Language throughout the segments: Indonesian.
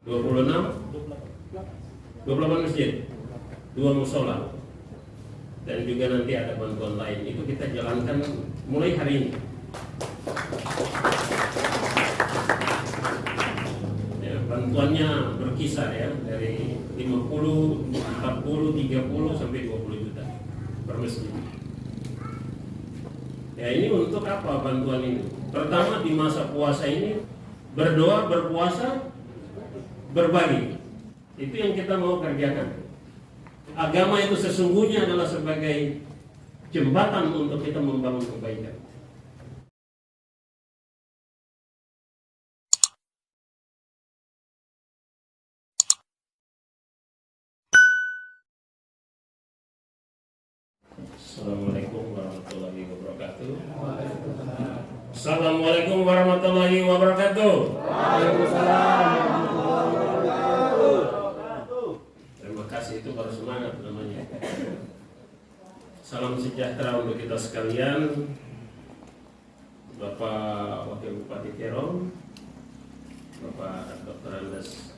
26, 28 masjid, 2 musola, dan juga nanti ada bantuan lain. Itu kita jalankan mulai hari ini. Ya, bantuannya berkisar ya, dari 50, 40, 30 sampai 20 juta per masjid. Ya, ini untuk apa bantuan ini? Pertama, di masa puasa ini berdoa, berpuasa, berbagi. Itu yang kita mau kerjakan. Agama itu sesungguhnya adalah sebagai jembatan untuk kita membangun kebaikan. Assalamualaikum warahmatullahi wabarakatuh. Assalamualaikum warahmatullahi wabarakatuh. Waalaikumsalam. Terima kasih, itu baru semangat namanya. Salam sejahtera untuk kita sekalian. Bapak Wakil Bupati Kerom, Bapak Dr. Andes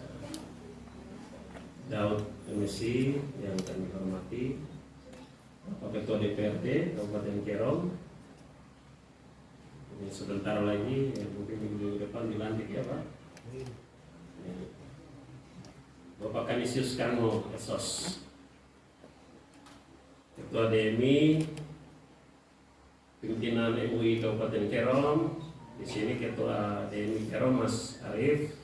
Daud Emisi yang kami hormati, Bapak Ketua DPRD Kabupaten Kerom. Ini sebentar lagi, ya, mungkin minggu depan dilantik ya Pak. Bapak Kanisius Karno Esos, Ketua DMI, pimpinan MUI Kabupaten Kerom. Di sini Ketua DMI Kerom Mas Arif,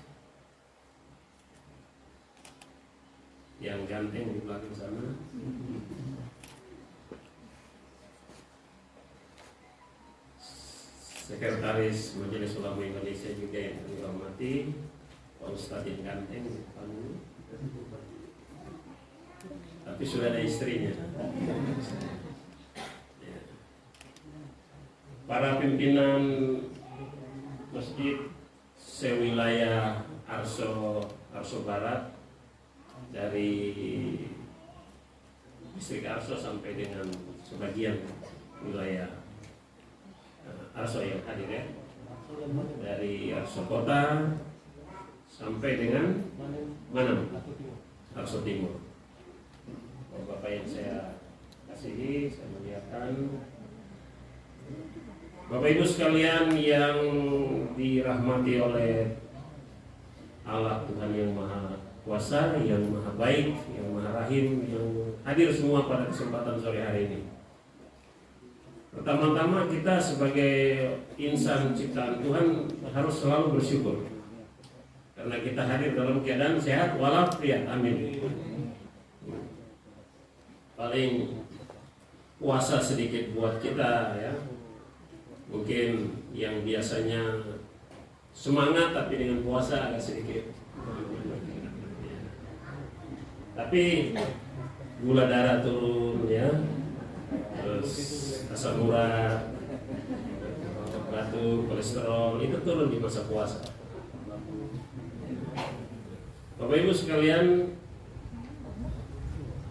yang ganteng di belakang sana. Sekretaris Majelis Ulama Indonesia juga yang kami hormati, Pak Ustadz yang ganteng, tapi sudah ada istrinya. Ya. Para pimpinan masjid sewilayah Arso Barat, dari distrik Arso sampai dengan sebagian wilayah Arso yang hadir ya, dari Arso Kota sampai dengan mana? Arso Timur. Bapak yang saya kasihi, saya muliakan, Bapak Ibu sekalian yang dirahmati oleh Allah Tuhan yang Maha Kuasa, yang Maha Baik, yang Maha Rahim, yang hadir semua pada kesempatan sore hari ini. Pertama-tama kita sebagai insan ciptaan Tuhan harus selalu bersyukur karena kita hadir dalam keadaan sehat walafiat. Amin. Paling puasa sedikit buat kita ya. Mungkin yang biasanya semangat tapi dengan puasa agak sedikit. Tapi gula darah turun ya. Terus asam urat, batuk, kolesterol itu turun di masa puasa. Bapak Ibu sekalian,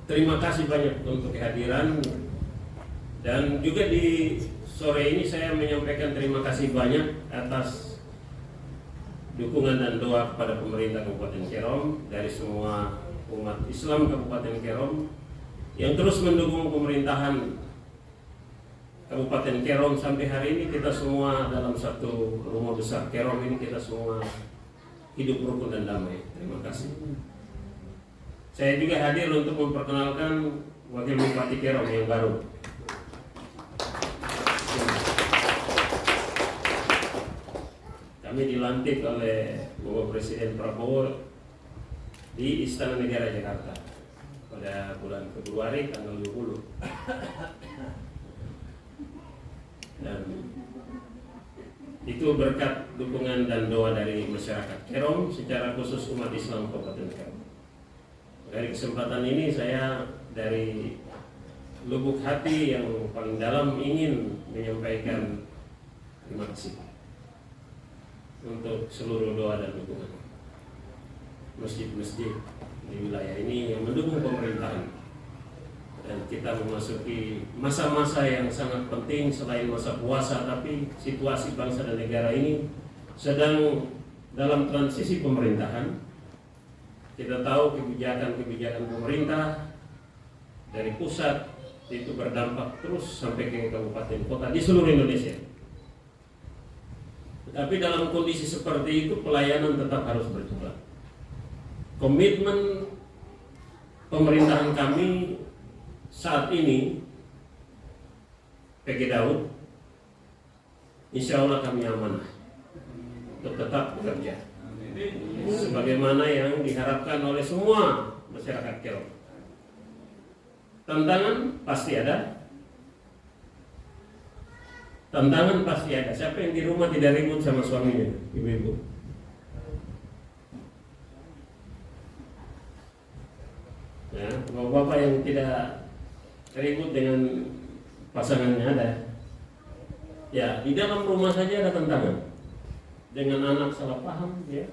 terima kasih banyak untuk kehadiran, dan juga di sore ini saya menyampaikan terima kasih banyak atas dukungan dan doa kepada pemerintah Kabupaten Kerom dari semua umat Islam Kabupaten Kerom yang terus mendukung pemerintahan Kabupaten Kerom sampai hari ini. Kita semua dalam satu rumah besar Kerom ini, kita semua hidup rukun dan damai. Terima kasih. Saya juga hadir untuk memperkenalkan Wakil Bupati Kerom yang baru. Kami dilantik oleh Bapak Presiden Prabowo di Istana Negara Jakarta pada bulan Februari tanggal 20. Dan itu berkat dukungan dan doa dari masyarakat Kerom, secara khusus umat Islam Kabupaten Kerom. Dari kesempatan ini saya dari lubuk hati yang paling dalam ingin menyampaikan terima kasih untuk seluruh doa dan dukungan masjid-masjid di wilayah ini yang mendukung pemerintahan. Dan kita memasuki masa-masa yang sangat penting selain masa puasa, tapi situasi bangsa dan negara ini sedang dalam transisi pemerintahan, Kita tahu kebijakan-kebijakan pemerintah dari pusat itu berdampak terus sampai ke kabupaten kota di seluruh Indonesia. Tapi dalam kondisi seperti itu pelayanan tetap harus berjalan. Komitmen pemerintahan kami saat ini PG Daud, insya Allah kami amanah untuk tetap bekerja sebagaimana yang diharapkan oleh semua masyarakat Kerom. Tantangan pasti ada. Siapa yang di rumah tidak ribut sama suaminya, ibu-ibu? Ya, bapak-bapak yang tidak ribut dengan pasangannya ada. Ya, di dalam rumah saja ada tantangan. Dengan anak salah paham, ya.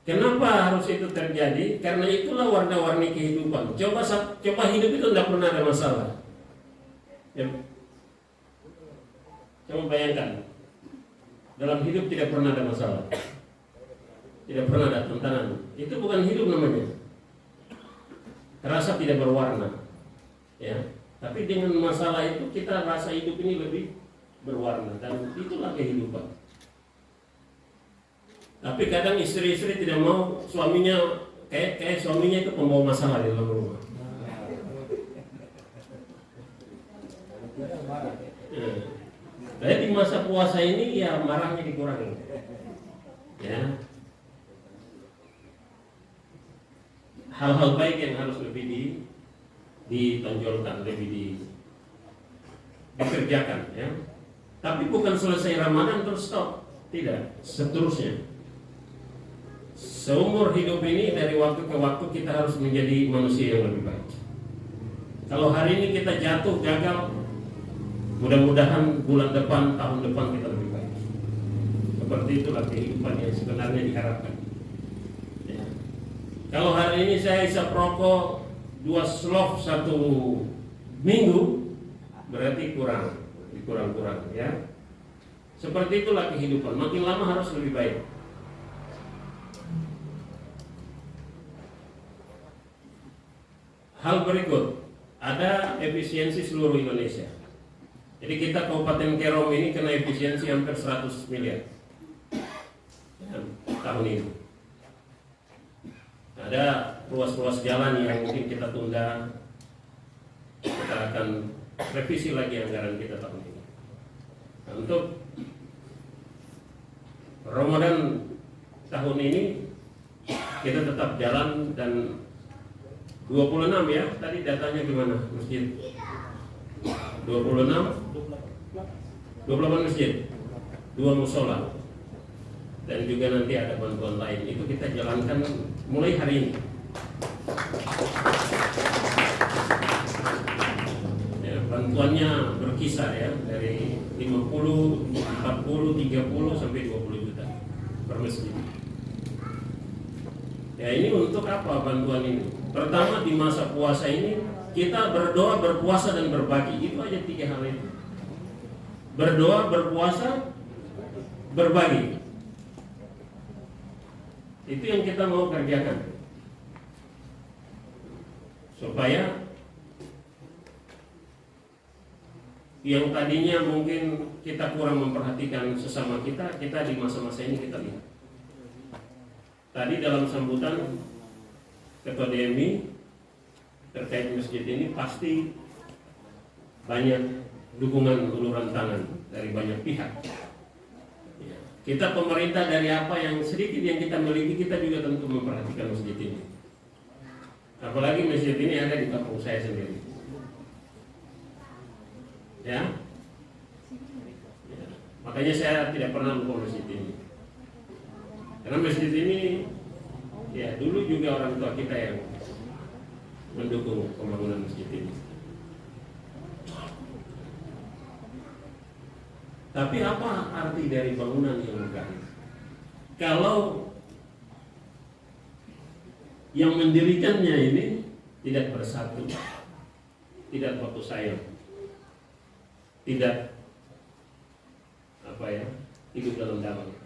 Kenapa harus itu terjadi? Karena itulah warna-warni kehidupan. Coba hidup itu tidak pernah ada masalah. Ya. Coba bayangkan, dalam hidup tidak pernah ada masalah, tidak pernah ada tantangan. Itu bukan hidup namanya. Rasa tidak berwarna, ya. Tapi dengan masalah itu kita rasa hidup ini lebih berwarna dan itulah kehidupan. Tapi kadang istri-istri tidak mau suaminya kayak suaminya itu pembawa masalah di dalam rumah. Jadi di masa puasa ini ya marahnya dikurangi, ya. Hal-hal baik yang harus lebih ditonjolkan, lebih dikerjakan, ya. Tapi bukan selesai Ramadan terus stop, tidak, seterusnya. Seumur hidup ini dari waktu ke waktu kita harus menjadi manusia yang lebih baik. Kalau hari ini kita jatuh, gagal, mudah-mudahan bulan depan, tahun depan kita lebih baik. Seperti itulah kehidupan yang sebenarnya diharapkan, ya. Kalau hari ini saya isap rokok 2 slov 1 minggu, berarti kurang, ya. Seperti itulah kehidupan. Makin lama harus lebih baik. Hal berikut, ada efisiensi seluruh Indonesia. Jadi kita Kabupaten Kerom ini kena efisiensi hampir 100 miliar tahun ini. Ada ruas-ruas jalan yang mungkin kita tunda. Kita akan revisi lagi anggaran kita tahun ini. Nah, untuk Ramadan tahun ini kita tetap jalan dan 26 ya, tadi datanya gimana masjid? 26, 28 masjid, 2 musola, dan juga nanti ada bantuan lain. Itu kita jalankan mulai hari ini. Ya, bantuannya berkisar ya, dari 50, 40, 30 sampai 20 juta per masjid. Ya, ini untuk apa bantuan ini? Pertama, di masa puasa ini kita berdoa, berpuasa, dan berbagi. Itu aja 3 hal itu. Berdoa, berpuasa, berbagi. Itu yang kita mau kerjakan. Supaya yang tadinya mungkin kita kurang memperhatikan sesama kita di masa-masa ini kita lihat. Tadi dalam sambutan Ketua DMI terkait masjid ini pasti banyak dukungan uluran tangan dari banyak pihak. Ya. Kita pemerintah dari apa yang sedikit yang kita miliki, kita juga tentu memperhatikan masjid ini. Apalagi masjid ini ada di kampung saya sendiri. Ya. Makanya saya tidak pernah lupa masjid ini. Karena masjid ini ya dulu juga orang tua kita yang mendukung pembangunan masjid ini. Tapi apa arti dari bangunan yang megah? Kalau yang mendirikannya ini tidak bersatu, tidak baku sayang, tidak hidup dalam damai.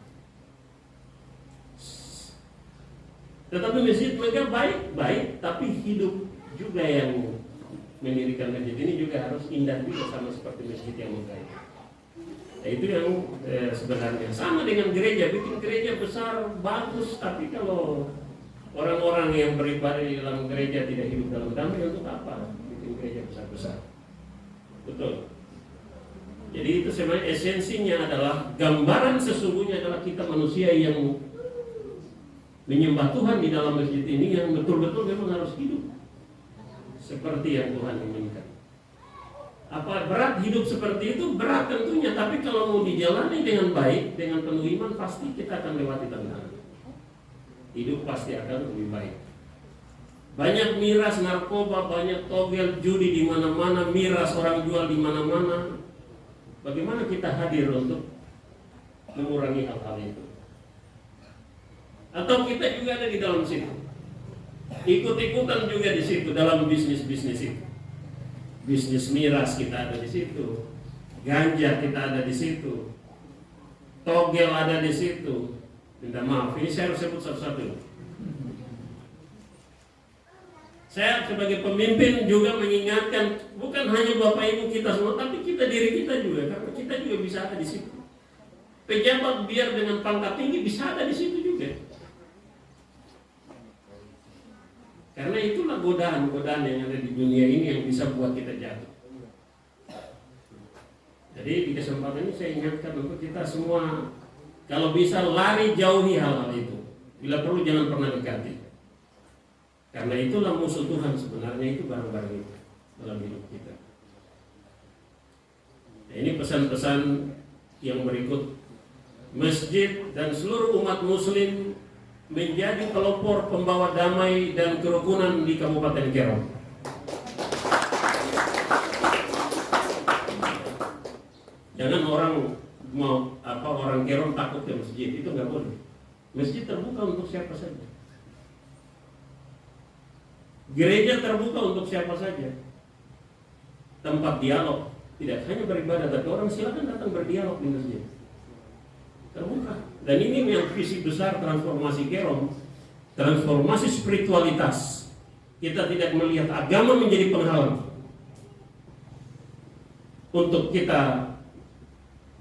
Tetapi masjid mereka baik, tapi hidup juga yang mendirikan masjid ini juga harus indah juga sama seperti masjid yang megah. Nah, itu yang sebenarnya sama dengan gereja, bikin gereja besar bagus, tapi kalau orang-orang yang beribadah di dalam gereja tidak hidup dalam damai, untuk apa bikin gereja besar-besar? Betul. Jadi itu sebenarnya esensinya adalah gambaran sesungguhnya adalah kita manusia yang menyembah Tuhan di dalam masjid ini yang betul-betul memang harus hidup seperti yang Tuhan inginkan. Apa berat hidup seperti itu? Berat tentunya, tapi kalau mau dijalani dengan baik, dengan penuh iman, pasti kita akan lewati tantangan. Hidup pasti akan lebih baik. Banyak miras narkoba, banyak togel judi di mana-mana, miras orang jual di mana-mana. Bagaimana kita hadir untuk mengurangi hal-hal itu? Atau kita juga ada di dalam situ, ikut-ikutan juga di situ dalam bisnis-bisnis itu. Bisnis miras kita ada di situ, ganja kita ada di situ, togel ada di situ. Minta maaf, ini saya harus sebut satu-satu. Saya sebagai pemimpin juga mengingatkan, bukan hanya Bapak Ibu kita semua, tapi kita diri kita juga, karena kita juga bisa ada di situ. Pejabat biar dengan pangkat tinggi bisa ada di situ juga. Karena itulah godaan-godaan yang ada di dunia ini yang bisa buat kita jatuh. Jadi di kesempatan ini saya ingatkan untuk kita semua, kalau bisa lari jauhi hal-hal itu. Bila perlu jangan pernah dekati. Karena itulah musuh Tuhan sebenarnya itu barang-barang itu dalam hidup kita. Nah, ini pesan-pesan yang berikut. Masjid dan seluruh umat muslim menjadi pelopor pembawa damai dan kerukunan di Kabupaten Kerom. Jangan orang Kerom takut ke masjid, itu nggak boleh. Masjid terbuka untuk siapa saja. Gereja terbuka untuk siapa saja. Tempat dialog, tidak hanya beribadah, tapi orang silakan datang berdialog di masjid. Terbuka. Dan ini yang visi besar transformasi Kerom, transformasi spiritualitas. Kita tidak melihat agama menjadi penghalang untuk kita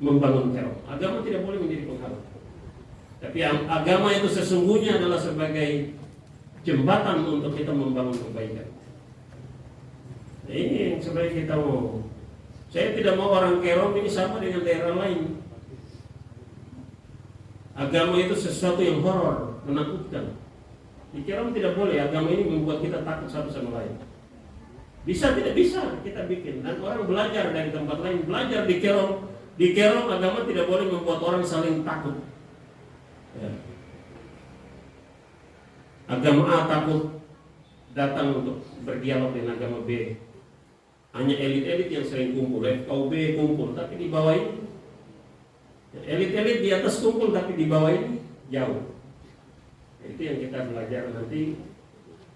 membangun Kerom. Agama tidak boleh menjadi penghalang. Tapi agama itu sesungguhnya adalah sebagai jembatan untuk kita membangun kebaikan. Nah, ini yang sebenarnya kita mau. Saya tidak mau orang Kerom ini sama dengan daerah lain. Agama itu sesuatu yang horor, menakutkan. Di Kerom tidak boleh agama ini membuat kita takut satu sama lain. Bisa tidak bisa kita bikin. Dan orang belajar dari tempat lain, belajar di Kerom. Di Kerom agama tidak boleh membuat orang saling takut. Ya. Agama A takut datang untuk berdialog dengan agama B. Hanya elit-elit yang sering kumpul, FKUB kumpul, tapi di bawah ini elit-elit di atas kumpul, tapi di bawah ini jauh. Itu yang kita belajar nanti.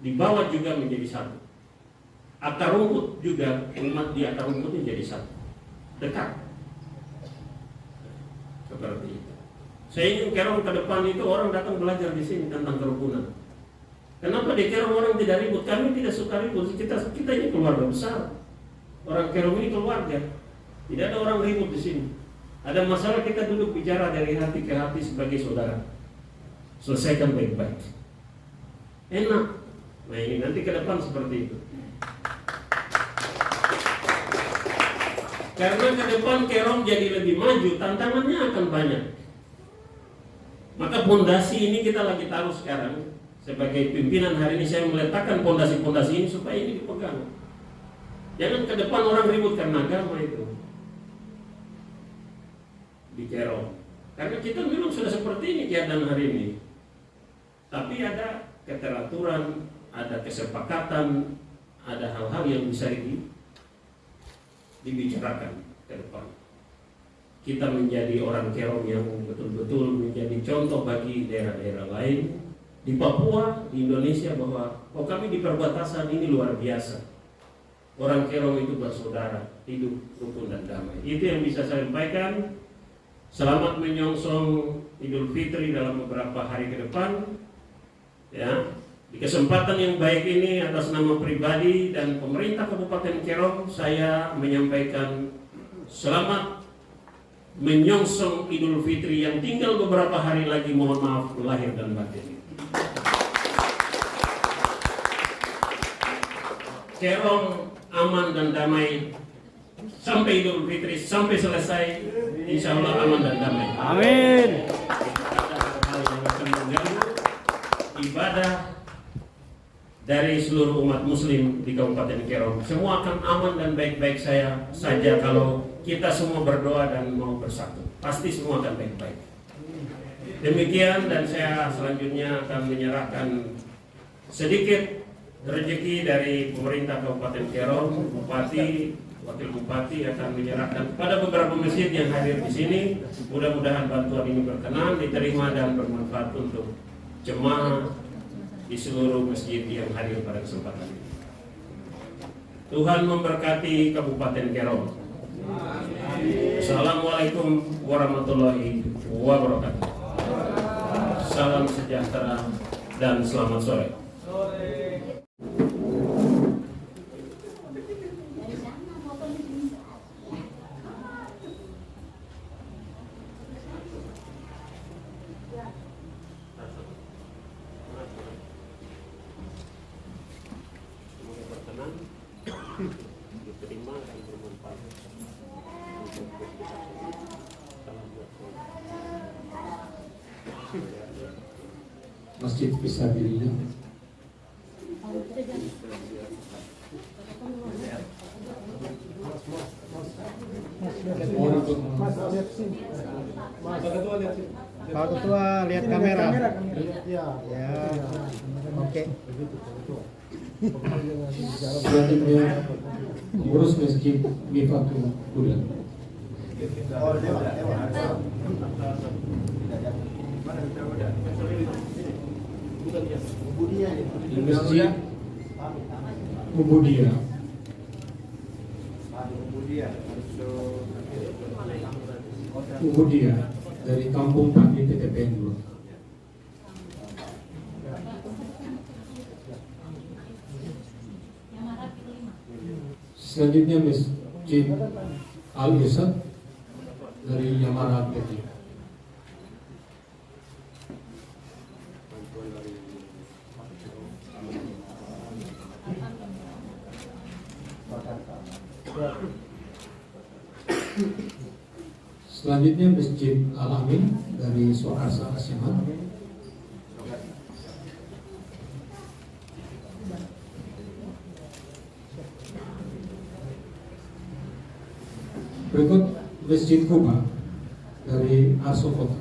Di bawah juga menjadi satu. Akar rumput juga, umat di akar rumputnya jadi satu, dekat. Seperti itu. Saya ingin Kerom ke depan itu orang datang belajar di sini tentang kerukunan. Kenapa di Kerom orang tidak ribut? Kami tidak suka ribut. Kita ini keluarga besar. Orang Kerom ini keluarga. Tidak ada orang ribut di sini. Ada masalah kita duduk bicara dari hati ke hati sebagai saudara. Selesaikan baik-baik. Enak. Nah ini nanti ke depan seperti itu. Karena ke depan Kerom jadi lebih maju, tantangannya akan banyak. Maka pondasi ini kita lagi taruh sekarang. Sebagai pimpinan hari ini saya meletakkan pondasi-pondasi ini supaya ini dipegang. Jangan ke depan orang ribut karena agama itu. Di Kerom. Karena kita memang sudah seperti ini keadaan hari ini. Tapi ada keteraturan, ada kesepakatan, ada hal-hal yang bisa dibicarakan ke depan. Kita menjadi orang Kerom yang betul-betul menjadi contoh bagi daerah-daerah lain di Papua, di Indonesia, bahwa kami di perbatasan ini luar biasa. Orang Kerom itu bersaudara, hidup rukun dan damai. Itu yang bisa saya sampaikan. Selamat menyongsong Idul Fitri dalam beberapa hari ke depan. Ya, kesempatan yang baik ini atas nama pribadi dan pemerintah Kabupaten Kerom, saya menyampaikan selamat menyongsong Idul Fitri yang tinggal beberapa hari lagi. Mohon maaf lahir dan batin. Kerom aman dan damai sampai Idul Fitri, sampai selesai, insya Allah aman dan damai. Amin. Ada hal yang akan mengganggu ibadah dari seluruh umat muslim di Kabupaten Kerom. Semua akan aman dan baik-baik saja kalau kita semua berdoa dan mau bersatu. Pasti semua akan baik-baik. Demikian, dan saya selanjutnya akan menyerahkan sedikit rezeki dari pemerintah Kabupaten Kerom. Bupati, wakil bupati akan menyerahkan pada beberapa masjid yang hadir di sini. Mudah-mudahan bantuan ini berkenan, diterima dan bermanfaat untuk jemaah di seluruh masjid yang hadir pada kesempatan ini. Tuhan memberkati Kabupaten Kerom. Assalamualaikum warahmatullahi wabarakatuh. Salam sejahtera dan selamat sore. Diterima dan bermanfaat untuk Masjid Fisabilillah. Pak Ketua lihat kamera. Ya. Oke. Selanjutnya pengurus Masjid Mifatul Huda. Di Masjid Mubudia. Mubudia dari Kampung Pandi TTPN 2. Selanjutnya Masjid Al-Irsyad dari Yamara PT. Selanjutnya Masjid Al-Amin dari Swakarsa Asyaman. Berikut Masjid Kuba dari Arso Kota.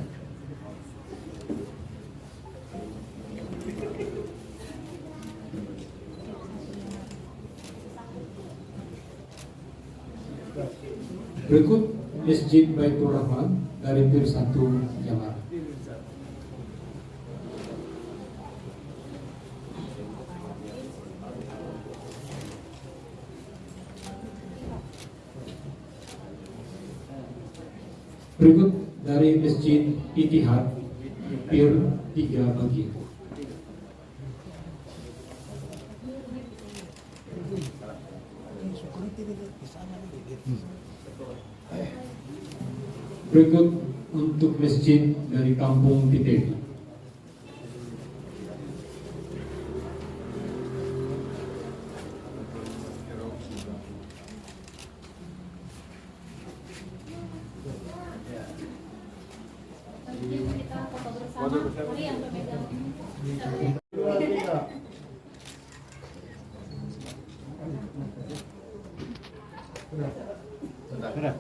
Berikut Masjid Baitur Rahman dari Pir 1 Jamar. Berikut dari Masjid Ittihad Pir 3 Bagian. Berikut untuk masjid dari Kampung Pitewi. Kita foto bersama. Ini yang pemegang. Sudah.